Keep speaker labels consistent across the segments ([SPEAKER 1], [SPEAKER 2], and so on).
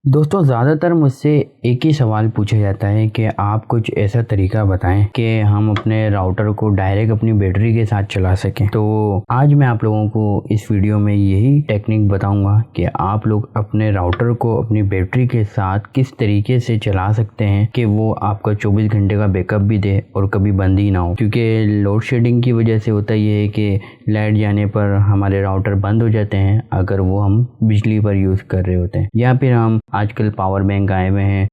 [SPEAKER 1] दोस्तों ज़्यादातर मुझसे एक ही सवाल पूछा जाता है कि आप कुछ ऐसा तरीका बताएं कि हम अपने राउटर को डायरेक्ट अपनी बैटरी के साथ चला सकें। तो आज मैं आप लोगों को इस वीडियो में यही टेक्निक बताऊंगा कि आप लोग अपने राउटर को अपनी बैटरी के साथ किस तरीके से चला सकते हैं कि वो आपका 24 घंटे का बैकअप भी दे और कभी बंद ही ना हो। क्योंकि लोड शेडिंग की वजह से होता ये है कि लाइट जाने पर हमारे राउटर बंद हो जाते हैं अगर वो हम बिजली पर यूज़ कर रहे होते हैं, या फिर हम आजकल पावर बैंक आए हुए हैं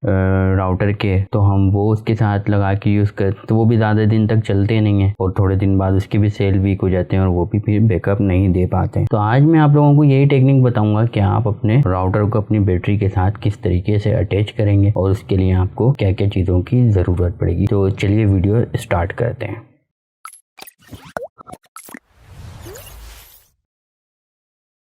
[SPEAKER 1] राउटर के, तो हम वो उसके साथ लगा के यूज़ कर तो वो भी ज़्यादा दिन तक चलते नहीं हैं और थोड़े दिन बाद उसके भी सेल वीक हो जाते हैं और वो भी फिर बैकअप नहीं दे पाते हैं। तो आज मैं आप लोगों को यही टेक्निक बताऊंगा कि आप अपने राउटर को अपनी बैटरी के साथ किस तरीके से अटैच करेंगे और उसके लिए आपको क्या क्या चीज़ों की ज़रूरत पड़ेगी। तो चलिए वीडियो स्टार्ट करते हैं।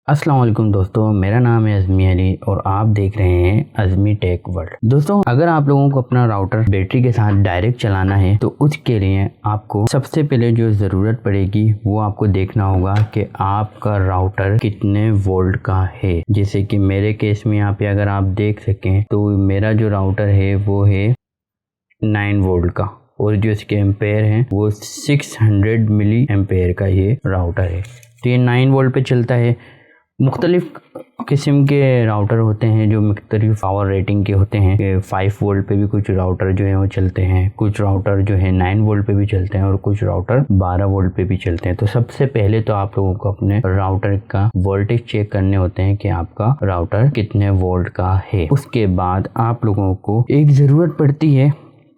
[SPEAKER 1] अस्सलाम वालेकुम दोस्तों, मेरा नाम है अज़मी अली और आप देख रहे हैं अज़मी टेक वर्ल्ड। दोस्तों, अगर आप लोगों को अपना राउटर बैटरी के साथ डायरेक्ट चलाना है तो उसके लिए आपको सबसे पहले जो ज़रूरत पड़ेगी वो आपको देखना होगा कि आपका राउटर कितने वोल्ट का है। जैसे कि मेरे केस में यहाँ पे अगर आप देख सकें तो मेरा जो राउटर है वो है 9 वोल्ट का और जो इसके एम्पेयर हैं वो 600 मिली एम्पेयर का ये राउटर है। तो ये 9 वोल्ट पे चलता है। मुख्तलिफ किस्म के राउटर होते हैं जो मुख्तलिफ पावर रेटिंग के होते हैं कि 5 वोल्ट पे भी कुछ राउटर जो है वो चलते हैं, कुछ राउटर जो है 9 वोल्ट पे भी चलते हैं और कुछ राउटर 12 वोल्ट पे भी चलते हैं। तो सबसे पहले तो आप लोगों को अपने राउटर का वोल्टेज चेक करने होते हैं कि आपका राउटर कितने वोल्ट का है। उसके बाद आप लोगों को एक ज़रूरत पड़ती है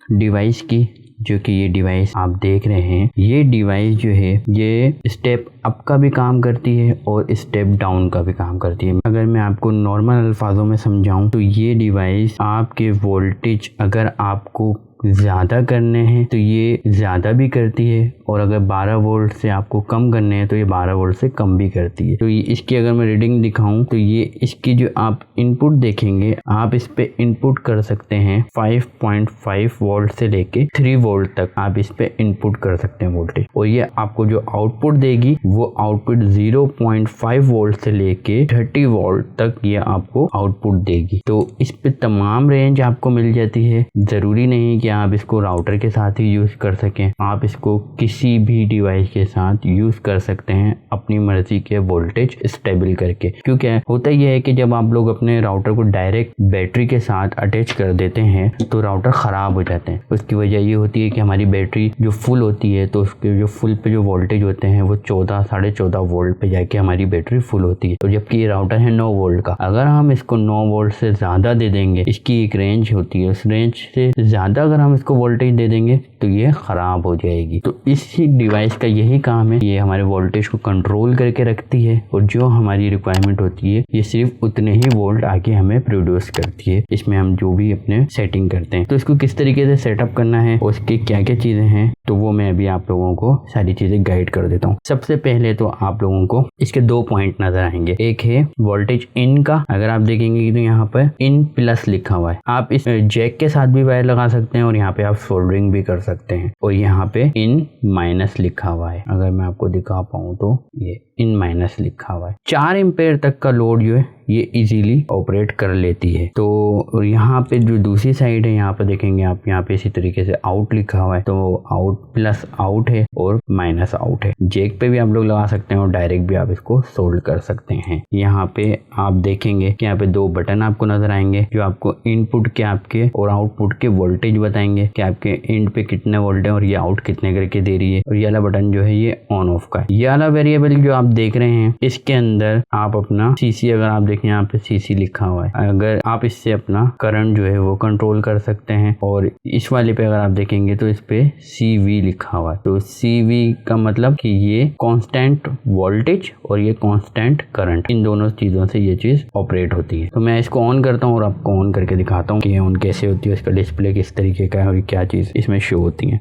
[SPEAKER 1] डिवाइस की, जो कि ये डिवाइस आप देख रहे हैं। ये डिवाइस जो है ये स्टेप अप का भी काम करती है और स्टेप डाउन का भी काम करती है। अगर मैं आपको नॉर्मल अल्फाजों में समझाऊं तो ये डिवाइस आपके वोल्टेज अगर आपको ज़्यादा करने हैं तो ये ज़्यादा भी करती है और अगर 12 वोल्ट से आपको कम करने हैं तो ये 12 वोल्ट से कम भी करती है। तो ये इसकी अगर मैं रीडिंग दिखाऊं तो ये इसकी जो आप इनपुट देखेंगे, आप इस पे इनपुट कर सकते हैं 5.5 वोल्ट से लेके 3 वोल्ट तक आप इस पे इनपुट कर सकते हैं वोल्टेज, और ये आपको जो आउटपुट देगी वो आउटपुट 0.5 वोल्ट से लेके 30 वोल्ट तक ये आपको आउटपुट देगी। तो इस पे तमाम रेंज आपको मिल जाती है। ज़रूरी नहीं कि आप इसको राउटर के साथ ही यूज़ कर सकें, आप इसको किसी भी डिवाइस के साथ यूज़ कर सकते हैं अपनी मर्ज़ी के वोल्टेज स्टेबल करके। क्योंकि होता यह है कि जब आप लोग अपने राउटर को डायरेक्ट बैटरी के साथ अटैच कर देते हैं तो राउटर ख़राब हो जाते हैं। उसकी वजह ये होती है कि हमारी बैटरी जो फुल होती है तो उसके जो फुल पे जो वोल्टेज होते हैं वो 14-14.5 वोल्ट पे जाके हमारी बैटरी फुल होती है। तो जबकि ये राउटर है 9 वोल्ट का, अगर हम इसको 9 वोल्ट से ज़्यादा दे देंगे, इसकी एक रेंज होती है, उस रेंज से ज़्यादा अगर हम इसको वोल्टेज दे देंगे तो ये ख़राब हो जाएगी। तो इसी डिवाइस का यही काम है, ये हमारे वोल्टेज को कंट्रोल करके रखती है और जो हमारी रिक्वायरमेंट होती है ये सिर्फ उतने ही वोल्ट आके हमें प्रोड्यूस करती है। इसमें हम जो भी अपने सेटिंग करते हैं तो इसको किस तरीके से सेटअप करना है और उसकी क्या क्या चीज़ें हैं तो वो मैं अभी आप लोगों को सारी चीज़ें गाइड कर देता हूँ। सबसे पहले तो आप लोगों को इसके 2 पॉइंट नजर आएंगे। एक है वोल्टेज इन का, अगर आप देखेंगे तो यहाँ पर इन प्लस लिखा हुआ है। आप इस जैक के साथ भी वायर लगा सकते हैं और यहाँ पे आप सोल्डरिंग भी कर सकते हैं। और यहाँ पे इन माइनस लिखा हुआ है, अगर मैं आपको दिखा पाऊँ तो ये इन माइनस लिखा हुआ है। 4 एम्पेयर तक का लोड जो है ये इजीली ऑपरेट कर लेती है। तो और यहाँ पे जो दूसरी साइड है यहाँ पे देखेंगे आप, यहाँ पे इसी तरीके से आउट लिखा हुआ है, तो आउट प्लस आउट है और माइनस आउट है। जैक पे भी आप लोग लगा सकते हैं और डायरेक्ट भी आप इसको सोल्ड कर सकते हैं। यहाँ पे आप देखेंगे कि यहाँ पे 2 बटन आपको नजर आएंगे जो आपको इनपुट के आपके और आउटपुट के वोल्टेज बताएंगे कि आपके इन पे कितने वोल्ट है और ये आउट कितने करके दे रही है। और ये वाला बटन जो है ये ऑन ऑफ का है। ये वाला वेरिएबल जो आप देख रहे हैं इसके अंदर आप अपना सीसी, अगर आप देखें यहाँ पे सीसी लिखा हुआ है, अगर आप इससे अपना करंट जो है वो कंट्रोल कर सकते हैं। और इस वाले पे अगर आप देखेंगे तो इस पे CV लिखा हुआ है। तो CV का मतलब कि ये कांस्टेंट वोल्टेज और ये कांस्टेंट करंट, इन दोनों चीज़ों से ये चीज़ ऑपरेट होती है। तो मैं इसको ऑन करता हूँ और आपको ऑन करके दिखाता हूँ कि ऑन कैसे होती है, इसका डिस्प्ले किस तरीके का है और क्या चीज़ इसमें शो होती है।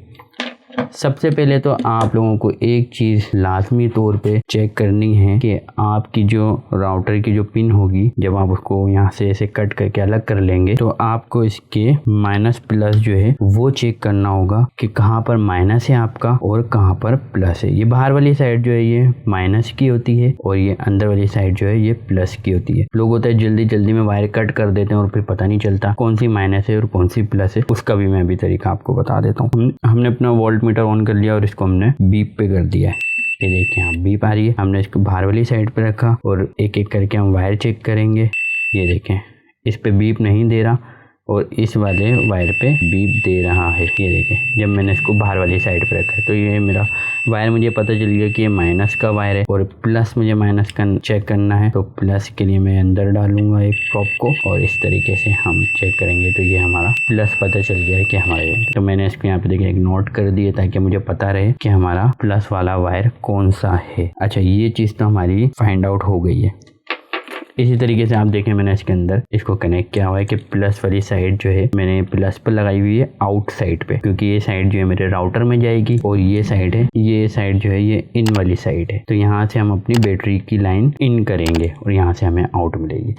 [SPEAKER 1] सबसे पहले तो आप लोगों को एक चीज़ लाजमी तौर पे चेक करनी है कि आपकी जो राउटर की जो पिन होगी, जब आप उसको यहाँ से ऐसे कट करके अलग कर लेंगे तो आपको इसके माइनस प्लस जो है वो चेक करना होगा कि कहाँ पर माइनस है आपका और कहाँ पर प्लस है। ये बाहर वाली साइड जो है ये माइनस की होती है और ये अंदर वाली साइड जो है ये प्लस की होती है। लोग होता है जल्दी जल्दी में वायर कट कर देते हैं और फिर पता नहीं चलता कौन सी माइनस है और कौन सी प्लस है। उसका भी मैं अभी तरीका आपको बता देता हूँ। हमने अपना वोल्ट मीटर ऑन कर लिया और इसको हमने बीप पे कर दिया है। ये देखिए यहाँ बीप आ रही है। हमने इसको बाहर वाली साइड पे रखा और एक एक करके हम वायर चेक करेंगे। ये देखें इस पे बीप नहीं दे रहा और इस वाले वायर पे बीप दे रहा है। ये देखें जब मैंने इसको बाहर वाली साइड पे रखा है तो ये मेरा वायर, मुझे पता चल गया कि ये माइनस का वायर है और प्लस मुझे माइनस का चेक करना है। तो प्लस के लिए मैं अंदर डालूंगा एक प्रॉप को और इस तरीके से हम चेक करेंगे तो ये हमारा प्लस पता चल गया है कि हमारे। तो मैंने इसको यहाँ पे देखिए एक नोट कर दिया ताकि मुझे पता रहे कि हमारा प्लस वाला वायर कौन सा है। अच्छा, ये चीज़ तो हमारी फाइंड आउट हो गई है। इसी तरीके से आप देखें मैंने इसके अंदर इसको कनेक्ट किया हुआ है कि प्लस वाली साइड जो है मैंने प्लस पर लगाई हुई है आउट साइड पे, क्योंकि ये साइड जो है मेरे राउटर में जाएगी और ये साइड है, ये साइड जो है ये इन वाली साइड है। तो यहाँ से हम अपनी बैटरी की लाइन इन करेंगे और यहाँ से हमें आउट मिलेगी।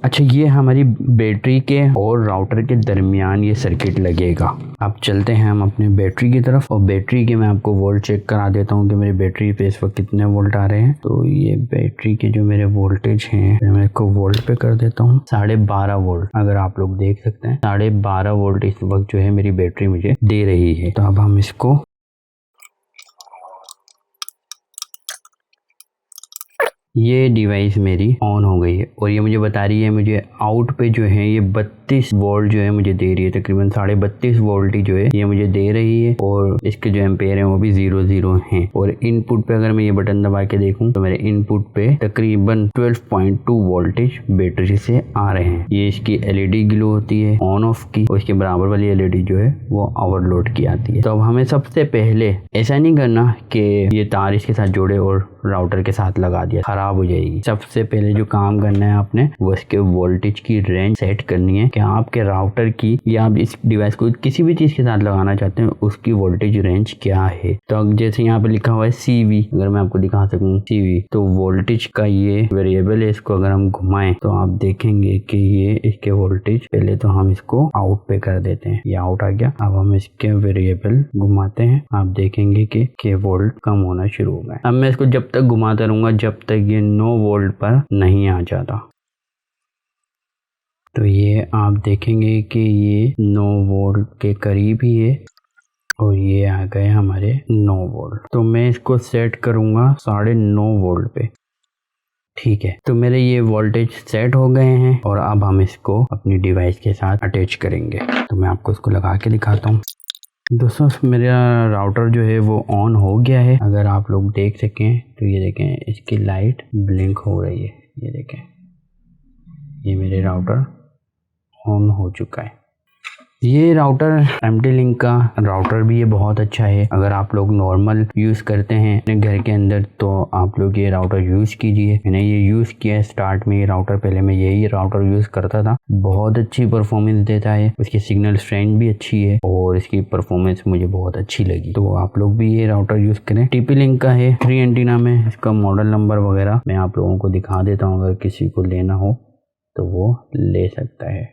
[SPEAKER 1] अच्छा, ये हमारी बैटरी के और राउटर के दरमियान ये सर्किट लगेगा। अब चलते हैं हम अपने बैटरी की तरफ और बैटरी के मैं आपको वोल्ट चेक करा देता हूँ कि मेरी बैटरी पे इस वक्त कितने वोल्ट आ रहे हैं। तो ये बैटरी के जो मेरे वोल्टेज हैं मैं इसको वोल्ट पे कर देता हूँ 12.5 वोल्ट। अगर आप लोग देख सकते हैं 12.5 वोल्ट इस वक्त जो है मेरी बैटरी मुझे दे रही है। तो अब हम इसको ये डिवाइस मेरी ऑन हो गई है और ये मुझे बता रही है मुझे आउट पे जो है ये 32 वोल्ट जो है मुझे दे रही है। तकरीबन 32.5 वोल्ट ही जो है ये मुझे दे रही है और इसके जो एम्पेयर हैं वो भी 00 हैं। और इनपुट पे अगर मैं ये बटन दबा के देखूं तो मेरे इनपुट पे तकरीबन 12.2 वोल्टेज बैटरी से आ रहे हैं। ये इसकी एलईडी ग्लो होती है ऑन ऑफ की और इसके बराबर वाली एलईडी जो है वो ओवरलोड की आती है। तो अब हमें सबसे पहले ऐसा नहीं करना कि ये तार इसके साथ जोड़े और राउटर के साथ लगा दिया, खराब हो जाएगी। सबसे पहले जो काम करना है आपने वो इसके वोल्टेज की रेंज सेट करनी है कि आपके राउटर की या आप इस डिवाइस को किसी भी चीज के साथ लगाना चाहते हैं उसकी वोल्टेज रेंज क्या है। तो अब जैसे यहाँ पे लिखा हुआ है CV, अगर मैं आपको दिखा सकूँ CV, तो वोल्टेज का ये वेरिएबल है। इसको अगर हम घुमाएं तो आप देखेंगे कि ये इसके वोल्टेज, पहले तो हम इसको आउट पे कर देते हैं, ये आउट आ गया। अब हम इसके वेरिएबल घुमाते हैं, आप देखेंगे कि वोल्ट कम होना शुरू हो गया। अब मैं इसको जब तक घुमाता रहूंगा जब तक ये 9 वोल्ट पर नहीं आ जाता। तो ये आप देखेंगे कि ये 9 वोल्ट के करीब ही है और ये आ गए हमारे 9 वोल्ट। तो मैं इसको सेट करूंगा 9.5 वोल्ट पे। ठीक है, तो मेरे ये वोल्टेज सेट हो गए हैं और अब हम इसको अपनी डिवाइस के साथ अटैच करेंगे। तो मैं आपको इसको लगा के दिखाता हूँ। दोस्तों, मेरा राउटर जो है वो ऑन हो गया है। अगर आप लोग देख सकें तो ये देखें इसकी लाइट ब्लिंक हो रही है। ये देखें ये मेरे राउटर ऑन हो चुका है। ये राउटर MT-Link का राउटर भी ये बहुत अच्छा है। अगर आप लोग नॉर्मल यूज़ करते हैं अपने घर के अंदर तो आप लोग ये राउटर यूज़ कीजिए। मैंने ये यूज़ किया है स्टार्ट में। ये राउटर पहले मैं यही राउटर यूज़ करता था, बहुत अच्छी परफॉर्मेंस देता है, उसकी सिग्नल स्ट्रेंथ भी अच्छी है और इसकी परफॉर्मेंस मुझे बहुत अच्छी लगी। तो आप लोग भी ये राउटर यूज़ करें। TP-Link का है 3 एंटीना में। इसका मॉडल नंबर वगैरह मैं आप लोगों को दिखा देता हूँ, अगर किसी को लेना हो तो वो ले सकता है।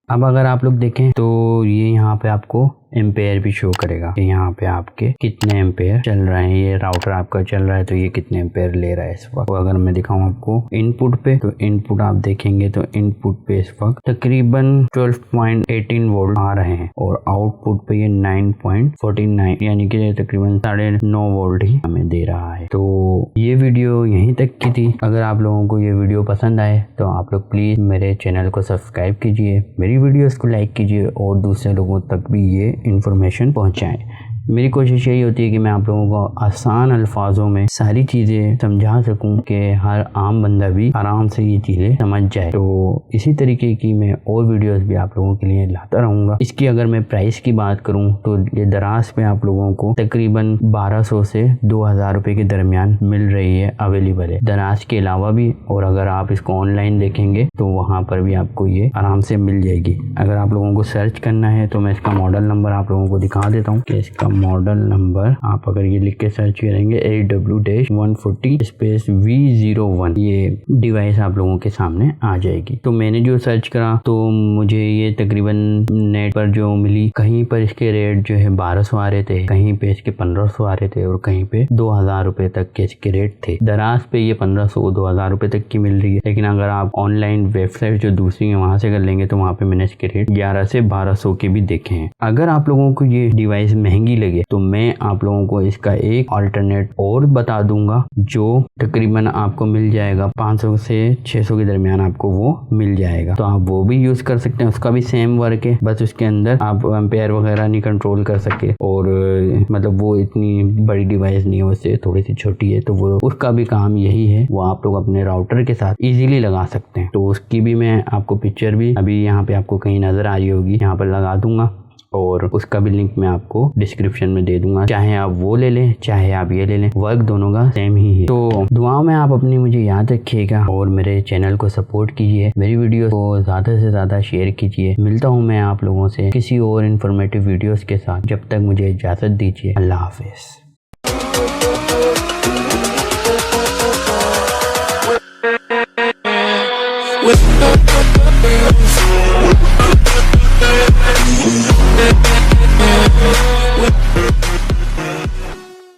[SPEAKER 1] अब अगर आप लोग देखें तो ये यहाँ पे आपको एम्पेयर भी शो करेगा कि यहाँ पे आपके कितने एम्पेयर चल रहे हैं। ये राउटर आपका चल रहा है तो ये कितने एम्पेयर ले रहा है इस वक्त। तो अगर मैं दिखाऊं आपको इनपुट पे, तो इनपुट आप देखेंगे तो इनपुट पे इस वक्त तकरीबन 12.18 वोल्ट आ रहे हैं और आउटपुट पे ये 9.49 यानी कि तकरीबन 9.5 वोल्ट ही हमें दे रहा है। तो ये वीडियो यहीं तक की थी। अगर आप लोगों को ये वीडियो पसंद आए तो आप लोग प्लीज मेरे चैनल को सब्सक्राइब कीजिए, मेरी वीडियोस को लाइक कीजिए और दूसरे लोगों तक भी ये इन्फॉर्मेशन पहुंचाएं। मेरी कोशिश यही होती है कि मैं आप लोगों को आसान अल्फाजों में सारी चीज़ें समझा सकूं कि हर आम बंदा भी आराम से ये चीज़ें समझ जाए। तो इसी तरीके की मैं और वीडियोस भी आप लोगों के लिए लाता रहूँगा। इसकी अगर मैं प्राइस की बात करूँ तो ये दराज पे आप लोगों को तकरीबन 1200 से 2000 रुपये के दरमियान मिल रही है, अवेलेबल है दराज के अलावा भी। और अगर आप इसको ऑनलाइन देखेंगे तो वहाँ पर भी आपको ये आराम से मिल जाएगी। अगर आप लोगों को सर्च करना है तो मैं इसका मॉडल नंबर आप लोगों को दिखा देता हूँ कि इसका मॉडल नंबर आप अगर ये लिख के सर्च करेंगे AW-140 स्पेस V01 ये डिवाइस आप लोगों के सामने आ जाएगी। तो मैंने जो सर्च करा तो मुझे ये तकरीबन नेट पर जो मिली, कहीं पर इसके रेट जो है 1200 आ रहे थे, कहीं पे इसके 1500 आ रहे थे और कहीं पे 2000 रुपए तक के इसके रेट थे। दराज पे ये 1500-2000 रुपए तक की मिल रही है, लेकिन अगर आप ऑनलाइन वेबसाइट जो दूसरी है वहां से कर लेंगे तो वहां पे मैंने इसके रेट 11 से 1200 के भी देखे हैं। अगर आप लोगों को ये डिवाइस महंगी लगे तो मैं आप लोगों को इसका एक अल्टरनेट और बता दूंगा जो तकरीबन आपको मिल जाएगा 500 से 600 के दरमियान आपको वो मिल जाएगा। तो आप वो भी यूज कर सकते हैं, उसका भी सेम वर्क है, बस उसके अंदर आप एम्पेयर वगैरह नहीं कंट्रोल कर सके और मतलब वो इतनी बड़ी डिवाइस नहीं है, उससे थोड़ी सी छोटी है, तो वो उसका भी काम यही है, वो आप लोग अपने राउटर के साथ इजीली लगा सकते हैं। तो उसकी भी मैं आपको पिक्चर भी अभी यहाँ पे आपको कहीं नजर आ रही होगी, यहाँ पर लगा दूंगा और उसका भी लिंक मैं आपको डिस्क्रिप्शन में दे दूंगा। चाहे आप वो ले लें चाहे आप ये ले लें, वर्क दोनों का सेम ही है। तो दुआओं में आप अपनी मुझे याद रखिएगा और मेरे चैनल को सपोर्ट कीजिए, मेरी वीडियो को ज़्यादा से ज़्यादा शेयर कीजिए। मिलता हूँ मैं आप लोगों से किसी और इन्फॉर्मेटिव वीडियोस के साथ, जब तक मुझे इजाज़त दीजिए। अल्लाह हाफिज़।